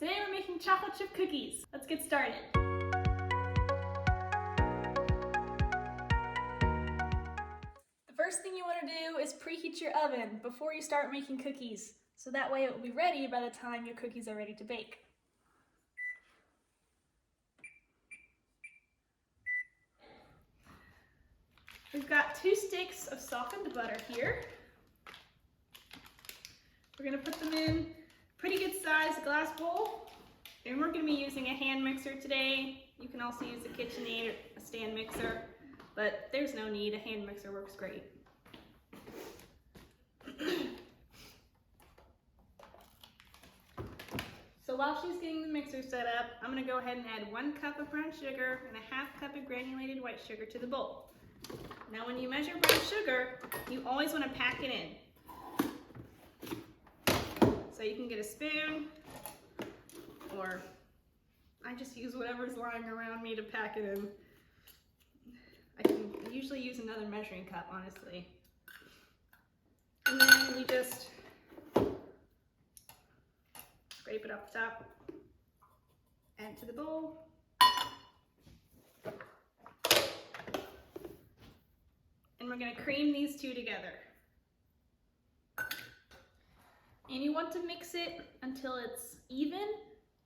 Today we're making chocolate chip cookies. Let's get started. The first thing you want to do is preheat your oven before you start making cookies, so that way it will be ready by the time your cookies are ready to bake. We've got 2 sticks of softened butter here. We're going to put them in a pretty good sized glass bowl, and we're going to be using a hand mixer today. You can also use a KitchenAid or a stand mixer, but there's no need. A hand mixer works great. So while she's getting the mixer set up, I'm going to go ahead and add 1 cup of brown sugar and a 1/2 cup of granulated white sugar to the bowl. Now when you measure brown sugar, you always want to pack it in. So you can get a spoon, or I just use whatever's lying around me to pack it in. I can usually use another measuring cup, honestly. And then we just scrape it off the top, add to the bowl. And we're going to cream these 2 together. And you want to mix it until it's even,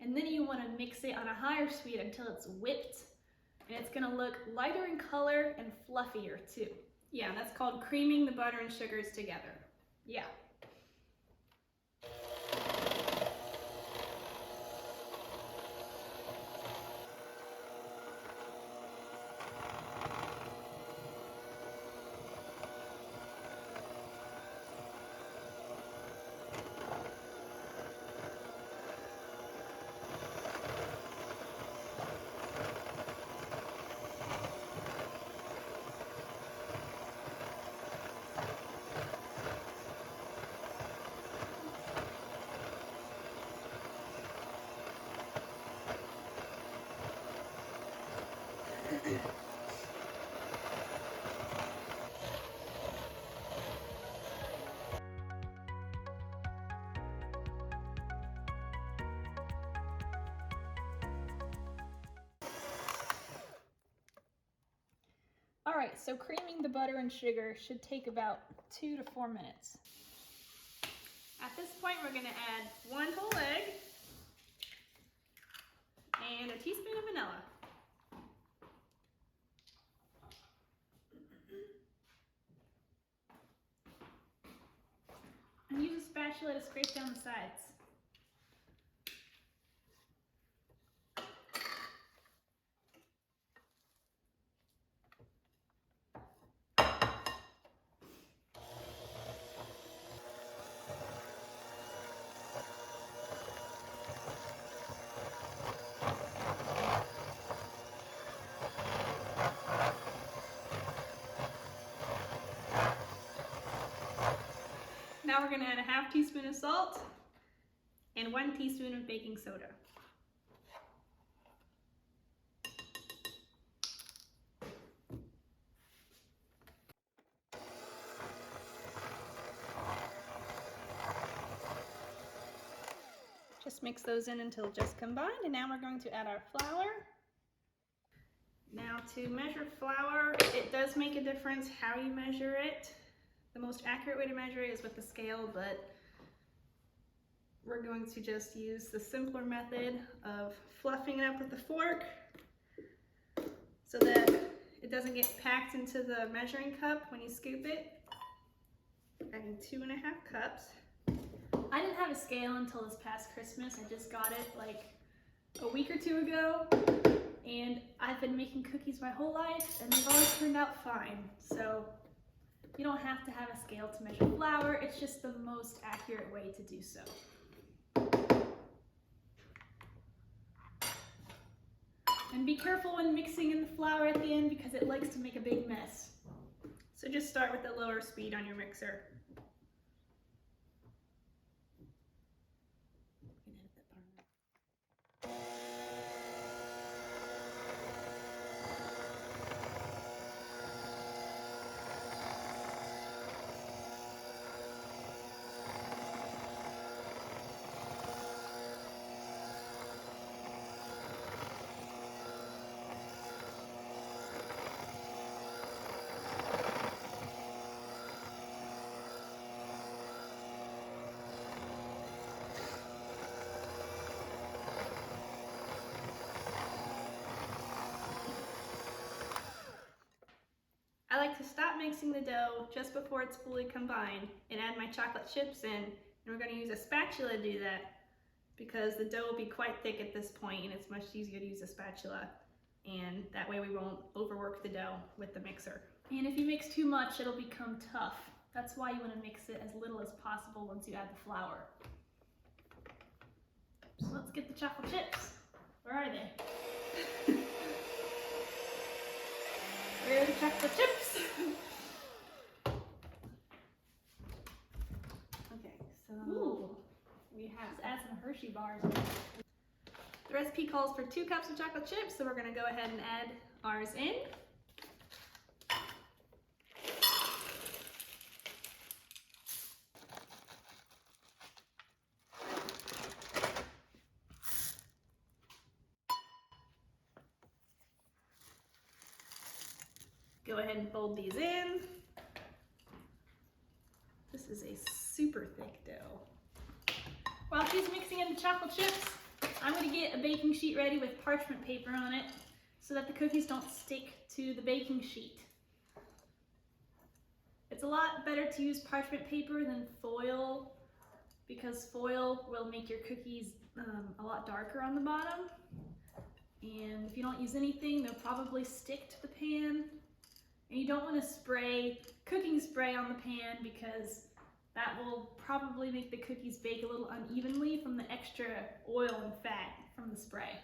and then you want to mix it on a higher speed until it's whipped, and it's going to look lighter in color and fluffier too. Yeah, that's called creaming the butter and sugars together. Yeah. Alright, so creaming the butter and sugar should take about 2 to 4 minutes. At this point, we're going to add 1 whole egg and a teaspoon of vanilla. And use a spatula to scrape down the sides. Now we're going to add a 1/2 teaspoon of salt and 1 teaspoon of baking soda. Just mix those in until just combined, and now we're going to add our flour. Now to measure flour, it does make a difference how you measure it. The most accurate way to measure it is with the scale, but we're going to just use the simpler method of fluffing it up with a fork so that it doesn't get packed into the measuring cup when you scoop it. Adding 2.5 cups. I didn't have a scale until this past Christmas. I just got it like a week or 2 ago, and I've been making cookies my whole life and they've always turned out fine. So you don't have to have a scale to measure flour, it's just the most accurate way to do so. And be careful when mixing in the flour at the end because it likes to make a big mess. So just start with a lower speed on your mixer. like to stop mixing the dough just before it's fully combined and add my chocolate chips in. And we're going to use a spatula to do that because the dough will be quite thick at this point and it's much easier to use a spatula. And that way we won't overwork the dough with the mixer. And if you mix too much, it'll become tough. That's why you want to mix it as little as possible once you add the flour. So let's get the chocolate chips. Where are they? Where are the chocolate chips? Okay, so Ooh, we have let's add some Hershey bars. the recipe calls for 2 cups of chocolate chips, so we're going to go ahead and add ours in. Go ahead and fold these in. This is a super thick dough. While she's mixing in the chocolate chips, I'm going to get a baking sheet ready with parchment paper on it so that the cookies don't stick to the baking sheet. It's a lot better to use parchment paper than foil because foil will make your cookies a lot darker on the bottom. And if you don't use anything, they'll probably stick to the pan. And you don't want to spray cooking spray on the pan because that will probably make the cookies bake a little unevenly from the extra oil and fat from the spray.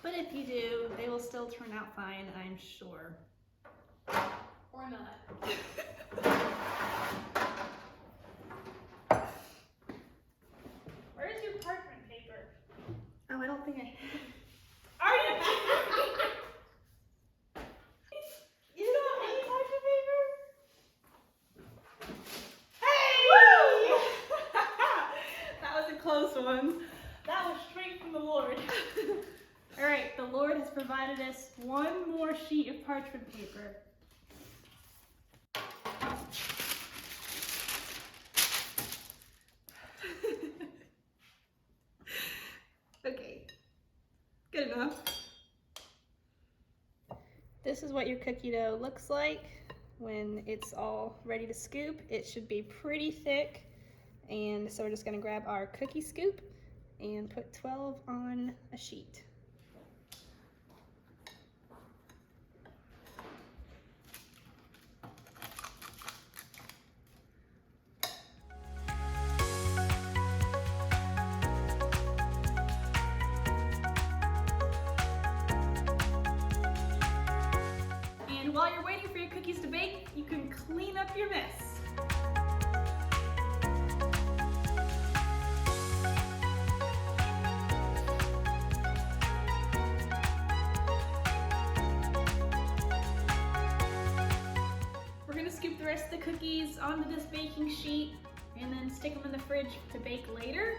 But if you do, they will still turn out fine, I'm sure. Or not. Where's your parchment paper? Oh, I don't think I have. Are you? You don't have any parchment paper? Hey! Woo! That was a close one. That was straight from the Lord. All right, the Lord has provided us one more sheet of parchment paper. Okay, good enough. This is what your cookie dough looks like when it's all ready to scoop. It should be pretty thick. And so we're just gonna grab our cookie scoop and put 12 on a sheet. And while you're waiting for your cookies to bake, you can clean up your mess. We're gonna scoop the rest of the cookies onto this baking sheet and then stick them in the fridge to bake later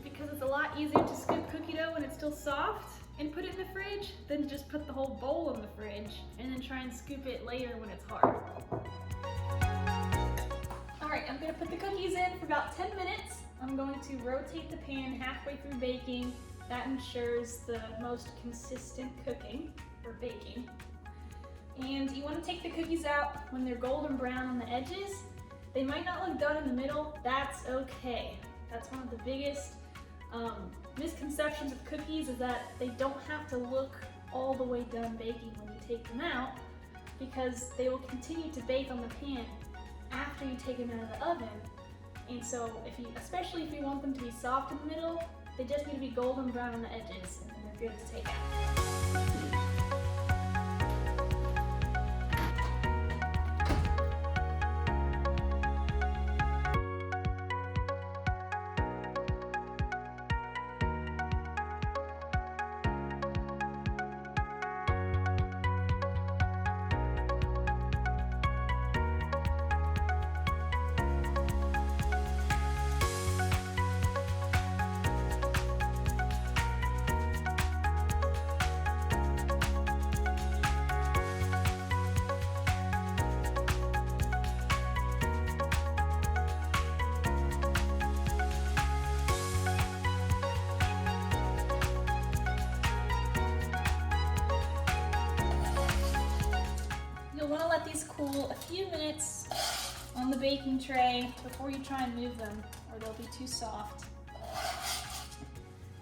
because it's a lot easier to scoop cookie dough when it's still soft and put it in the fridge than just put the whole bowl in the fridge and then try and scoop it later when it's hard. All right, I'm gonna put the cookies in for about 10 minutes. I'm going to rotate the pan halfway through baking. That ensures the most consistent cooking or baking. And you want to take the cookies out when they're golden brown on the edges. They might not look done in the middle. That's okay. That's one of the biggest misconceptions of cookies is that they don't have to look all the way done baking when you take them out because they will continue to bake on the pan after you take them out of the oven. And so, especially if you want them to be soft in the middle, they just need to be golden brown on the edges and then they're good to take out. cool a few minutes on the baking tray before you try and move them, or they'll be too soft.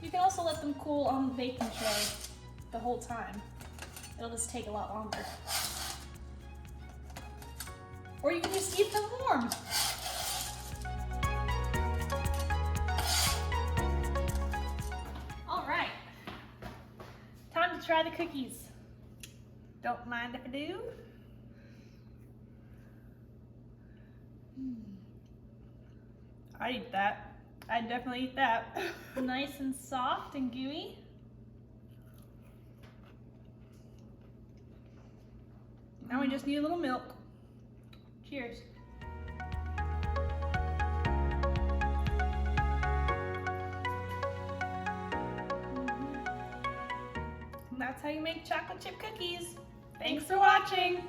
You can also let them cool on the baking tray the whole time. It'll just take a lot longer. Or you can just eat them warm. All right, time to try the cookies. Don't mind if I do. I'd eat that. I'd definitely eat that. Nice and soft and gooey. Now we just need a little milk. Cheers. And that's how you make chocolate chip cookies. Thanks for watching.